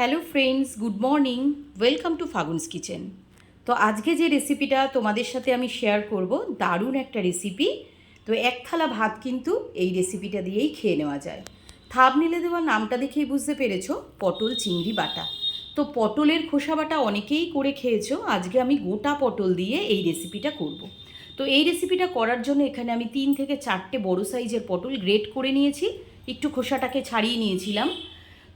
Hello friends, good morning. Welcome to Fagun's kitchen. তো আজকে যে রেসিপিটা তোমাদের সাথে আমি শেয়ার করব, দারুণ একটা রেসিপি। তো এক থালা ভাত কিন্তু এই রেসিপিটা দিয়েই খেয়ে নেওয়া যায়। থাম্বনেলে দেওয়া নামটা দেখেই বুঝতে পেরেছো, পটল চিংড়ি বাটা। তো পটলের খোসা বাটা অনেকেই করে খেয়েছো, আজকে আমি গোটা পটল দিয়ে এই রেসিপিটা করব। তো এই রেসিপিটা করার জন্য এখানে আমি 3 থেকে 4টে বড় সাইজের পটল গ্রেট করে নিয়েছি, একটু খোসাটাকে ছাড়িয়ে নিয়েছিলাম।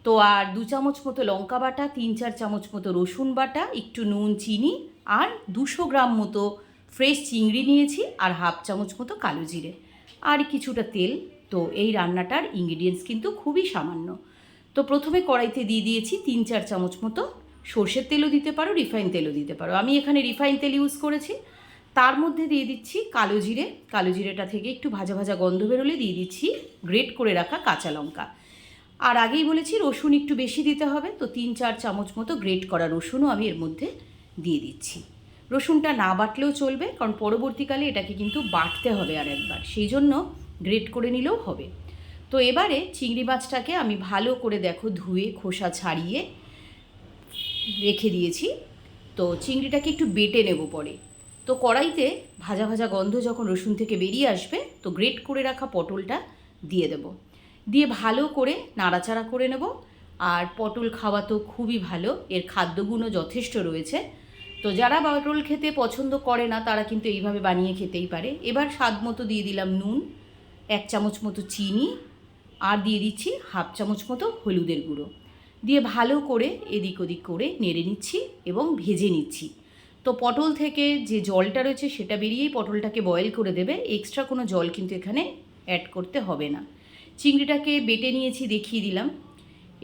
তো আর 2 চামচ মতো লঙ্কা বাটা, 3-4 চামচ মতো রসুন বাটা, একটু নুন, চিনি আর 200 গ্রাম মতো ফ্রেশ চিংড়ি নিয়েছি, আর হাফ চামচ মতো কালো জিরে আর কিছুটা তেল। তো এই রান্নাটার ইনগ্রিডিয়েন্টস কিন্তু খুবই সামান্য। তো প্রথমে কড়াইতে দিয়ে দিয়েছি 3-4 চামচ মতো সর্ষের তেলও দিতে পারো, রিফাইন তেলও দিতে পারো। আমি এখানে রিফাইন তেল ইউজ করেছি। তার মধ্যে দিয়ে দিচ্ছি কালো জিরে। কালো জিরেটা থেকে একটু ভাজা ভাজা গন্ধ বেরোলে দিয়ে দিচ্ছি গ্রেট করে রাখা কাঁচা লঙ্কা। আর আগেই বলেছি রসুন একটু বেশি দিতে হবে, তো 3-4 চামচ মতো গ্রেট করা রসুনও আমি এর মধ্যে দিয়ে দিচ্ছি। রসুনটা না বাটলেও চলবে, কারণ পরবর্তীকালে এটাকে কিন্তু বাটতে হবে আর একবার, সেই জন্য গ্রেট করে নিলেও হবে। তো এবারে চিংড়ি মাছটাকে আমি ভালো করে দেখো ধুয়ে খোসা ছাড়িয়ে রেখে দিয়েছি। তো চিংড়িটাকে একটু বেটে নেব পরে। তো কড়াইতে ভাজা ভাজা গন্ধ যখন রসুন থেকে বেরিয়ে আসবে, তো গ্রেট করে রাখা পটলটা দিয়ে দেব। দিয়ে ভালো করে নাড়াচাড়া করে নেব। আর পটল খাওয়া তো খুবই ভালো, এর খাদ্যগুণও যথেষ্ট রয়েছে। তো যারা পটল খেতে পছন্দ করে না তারা কিন্তু এইভাবে বানিয়ে খেতেই পারে। এবার স্বাদ মতো দিয়ে দিলাম নুন, 1 চামচ মতো চিনি, আর দিয়ে দিচ্ছি হাফ চামচ মতো হলুদের গুঁড়ো। দিয়ে ভালো করে এদিক ওদিক করে নেড়ে নিচ্ছি এবং ভেজে নিচ্ছি। তো পটল থেকে যে জলটা রয়েছে সেটা বেরিয়েই পটলটাকে বয়েল করে দেবে, এক্সট্রা কোনো জল কিন্তু এখানে অ্যাড করতে হবে না। চিংড়িটাকে বেটে নিয়েছি, দেখিয়ে দিলাম।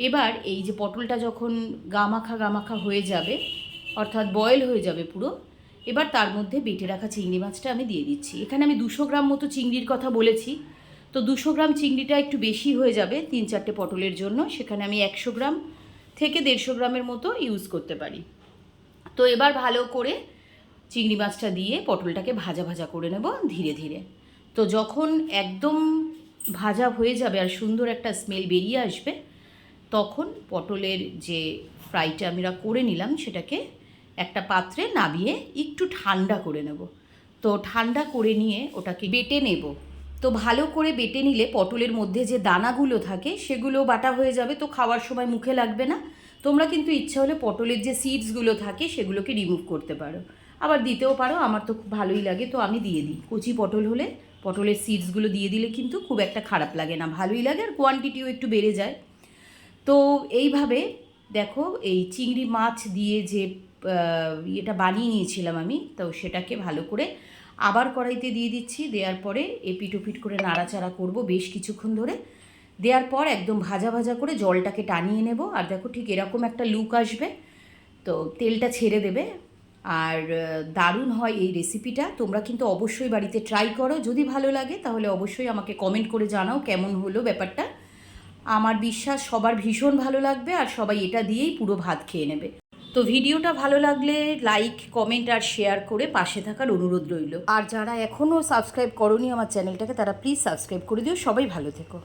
এবার এই যে পটলটা যখন গামাখা হয়ে যাবে, অর্থাৎ বয়েল হয়ে যাবে পুরো, এবার তার মধ্যে বেটে রাখা চিংড়ি মাছটা আমি দিয়ে দিচ্ছি। এখানে আমি 200 গ্রাম মতো চিংড়ির কথা বলেছি, তো 200 গ্রাম চিংড়িটা একটু বেশি হয়ে যাবে 3-4টে পটলের জন্য, সেখানে আমি 100 গ্রাম থেকে 150 গ্রামের মতো ইউজ করতে পারি। তো এবার ভালো করে চিংড়ি মাছটা দিয়ে পটলটাকে ভাজা ভাজা করে নেব ধীরে ধীরে। তো যখন একদম ভাজা হয়ে যাবে আর সুন্দর একটা স্মেল বেরিয়ে আসবে, তখন পটলের যে ফ্রাইটা আমরা করে নিলাম সেটাকে একটা পাত্রে নামিয়ে একটু ঠান্ডা করে নেব। তো ঠান্ডা করে নিয়ে ওটাকে বেটে নেব। তো ভালো করে বেটে নিলে পটলের মধ্যে যে দানাগুলো থাকে সেগুলো বাটা হয়ে যাবে, তো খাওয়ার সময় মুখে লাগবে না। তোমরা কিন্তু ইচ্ছা হলে পটলের যে সিডসগুলো থাকে সেগুলোকে রিমুভ করতে পারো, আবার দিতেও পারো। আমার তো খুব ভালোই লাগে, তো আমি দিয়ে দিই। কচি পটল হলে পটলের সিডসগুলো দিয়ে দিলে কিন্তু খুব একটা খারাপ লাগে না, ভালোই লাগে, আর কোয়ান্টিটিও একটু বেড়ে যায়। তো এইভাবে দেখো এই চিংড়ি মাছ দিয়ে যে এটা বানিয়ে নিয়েছিলাম আমি, তো সেটাকে ভালো করে আবার কড়াইতে দিয়ে দিচ্ছি। দেওয়ার পরে এপিট ওপিট করে নাড়াচাড়া করব বেশ কিছুক্ষণ ধরে। দেওয়ার পর একদম ভাজা ভাজা করে জলটাকে টানিয়ে নেব, আর দেখো ঠিক এরকম একটা লুক আসবে, তো তেলটা ছেড়ে দেবে। আর দারুণ হয় এই রেসিপিটা। তোমরা কিন্তু অবশ্যই বাড়িতে ট্রাই করো, যদি ভালো লাগে তাহলে অবশ্যই আমাকে কমেন্ট করে জানাও কেমন হলো ব্যাপারটা। আমার বিশ্বাস সবার ভীষণ ভালো লাগবে, আর সবাই এটা দিয়েই পুরো ভাত খেয়ে নেবে। তো ভিডিওটা ভালো লাগলে লাইক, কমেন্ট আর শেয়ার করে পাশে থাকার অনুরোধ রইল। আর যারা এখনও সাবস্ক্রাইব করোনি আমার চ্যানেলটাকে, তারা প্লিজ সাবস্ক্রাইব করে দিও। সবাই ভালো থেকো।